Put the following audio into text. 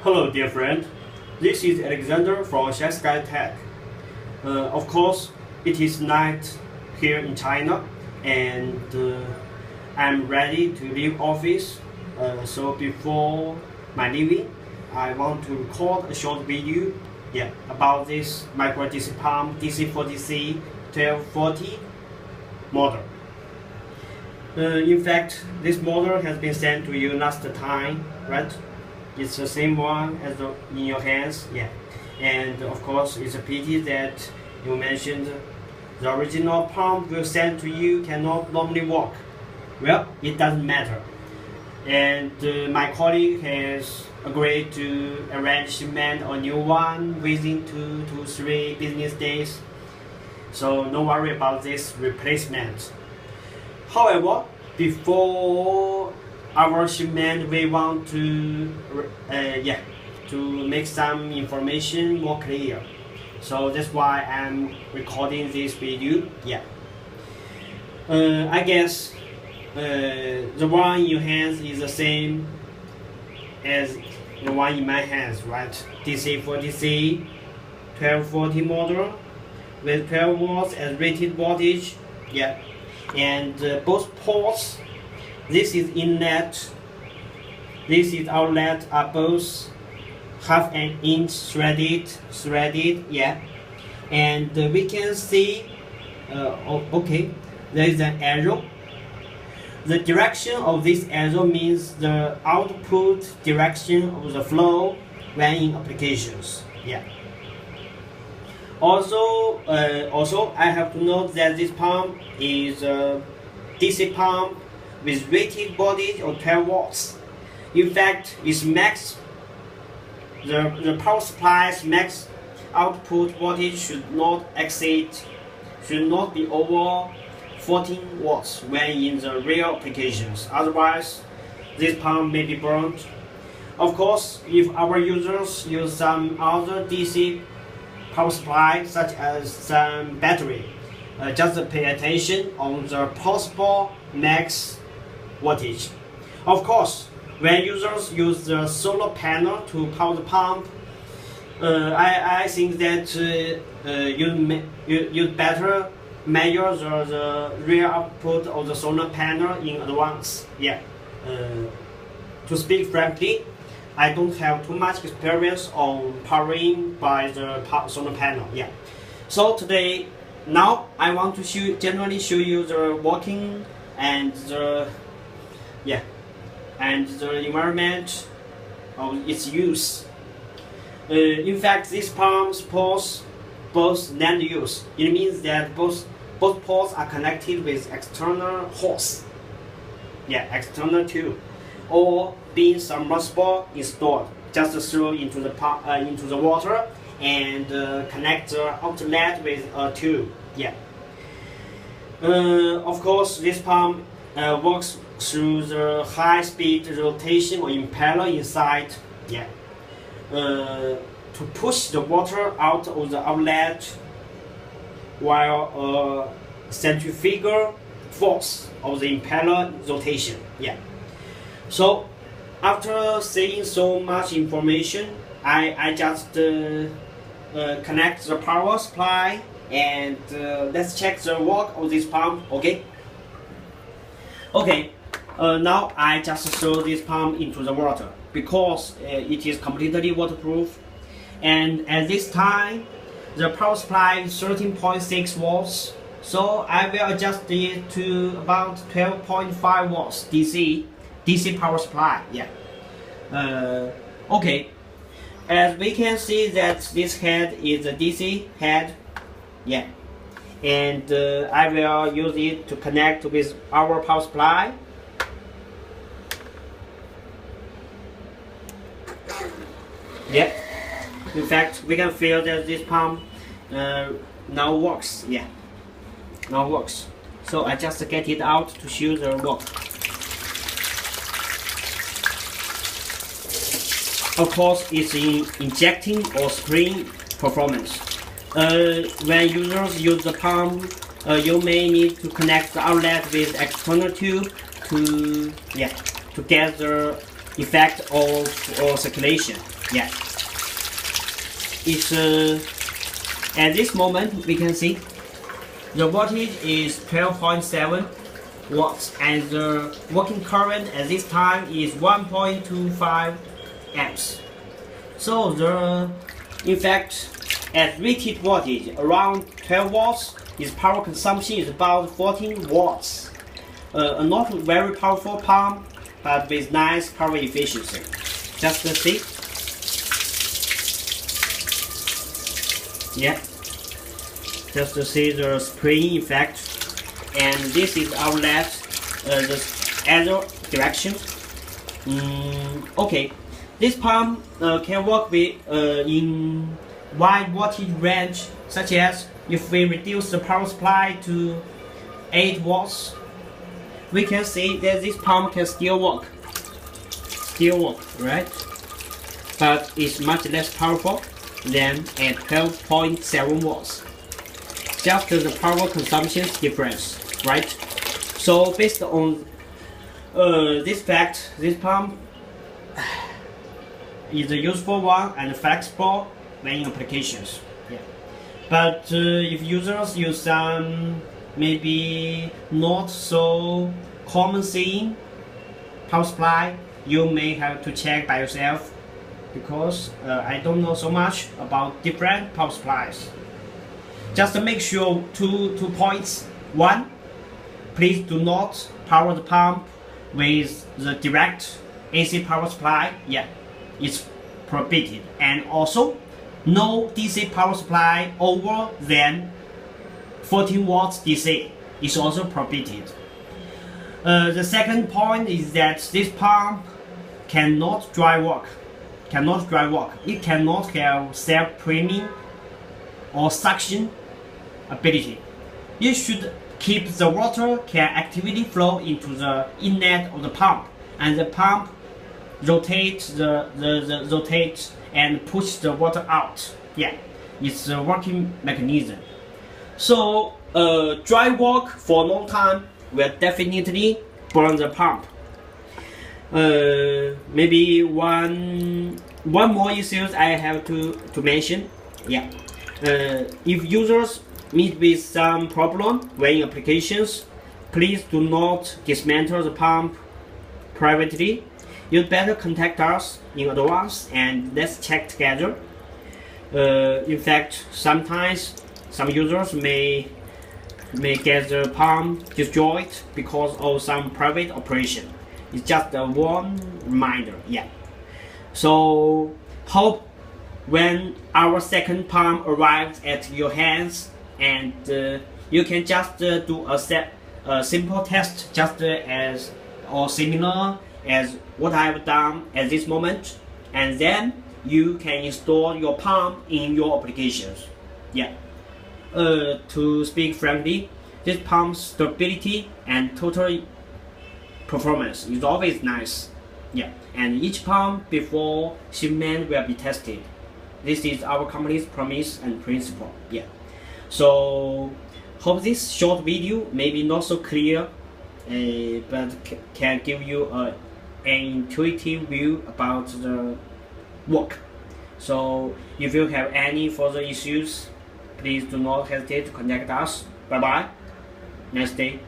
Hello, dear friend. This is Alexander from Sky Tech. Of course, it is night here in China, and I'm ready to leave office. So before my leaving, I want to record a short video, about this micro DC pump DC40C-1240 model. In fact, this model has been sent to you last time, right? It's the same one as in your hands, And of course, it's a pity that you mentioned the original pump we sent to you cannot normally work. Well, it doesn't matter. And my colleague has agreed to arrange shipment a new one within 2 to 3 business days. So no worry about this replacement. However, before our shipment, we want to make some information more clear. So that's why I'm recording this video. I guess the one in your hands is the same as the one in my hands, right? DC40C-1240 model with 12 volts as rated voltage. And both ports, this is inlet, this is outlet, are both half an inch threaded, and we can see there is an arrow. The direction of this arrow means the output direction of the flow when in applications. Also, I have to note that this pump is a DC pump with rated voltage of 12 volts. In fact, its max, the power supply's max output voltage should not be over 14 watts when in the real applications. Otherwise, this pump may be burnt. Of course, if our users use some other DC power supply, such as some battery, just pay attention on the possible max voltage. Of course, when users use the solar panel to power the pump, I think that you better measure the real output of the solar panel in advance. To speak frankly, I don't have too much experience on powering by the solar panel. So now I want to generally show you the working and the environment of its use. In fact, this pump supports both NAND use. It means that both ports are connected with external hose, external tube, or being submersible installed. Just throw into the water and connect the outlet with a tube. Of course, this pump works through the high-speed rotation or impeller inside, to push the water out of the outlet, while centrifugal force of the impeller rotation. So after saying so much information, I just connect the power supply, and let's check the work of this pump. Now I just throw this pump into the water because it is completely waterproof, and at this time the power supply is 13.6 volts, so I will adjust it to about 12.5 volts DC power supply. As we can see that this head is a DC head, and I will use it to connect with our power supply. In fact, we can feel that this pump now works. Now works. So I just get it out to show the work. Of course, it's in injecting or spraying performance. When users use the pump, you may need to connect the outlet with external tube to get the effect of circulation. Yeah. It's at this moment we can see the voltage is 12.7 watts and the working current at this time is 1.25 amps. So in fact, at rated voltage around 12 watts, its power consumption is about 14 watts. A not very powerful pump, but with nice power efficiency. Just to see. Yeah. Just to see the spring effect. And this is outlet, the other direction. Okay. This pump can work with in wide voltage range, such as if we reduce the power supply to 8 watts, we can see that this pump can still work, right? But it's much less powerful than at 12.7 watts. Just the power consumption difference, right? So based on this fact, this pump is a useful one and flexible when in applications. Yeah. But if users use some maybe not so common thing power supply, you may have to check by yourself, because I don't know so much about different power supplies. Just to make sure two points. One, please do not power the pump with the direct AC power supply. Yeah, it's prohibited. And also, no DC power supply over than 14 watts DC is also prohibited. The second point is that this pump cannot dry work. It cannot have self-priming or suction ability. You should keep the water can actively flow into the inlet of the pump, and the pump rotates rotates and push the water out. Yeah, it's a working mechanism. So dry work for a long time will definitely burn the pump. Maybe one more issues I have to mention. Yeah, if users meet with some problem when in applications, please do not dismantle the pump privately. You'd better contact us in advance and let's check together. In fact, sometimes some users may get the pump destroyed because of some private operation. It's just a one reminder. Yeah. So hope when our second pump arrives at your hands, and you can just do a simple test, just as or similar as what I've done at this moment, and then you can install your pump in your applications. Yeah. To speak frankly, this pump's stability and total performance is always nice. Yeah. And each pump before shipment will be tested. This is our company's promise and principle. Yeah. So hope this short video may be not so clear, but can give you an intuitive view about the work. So if you have any further issues, please do not hesitate to contact us. Bye bye. Nice day.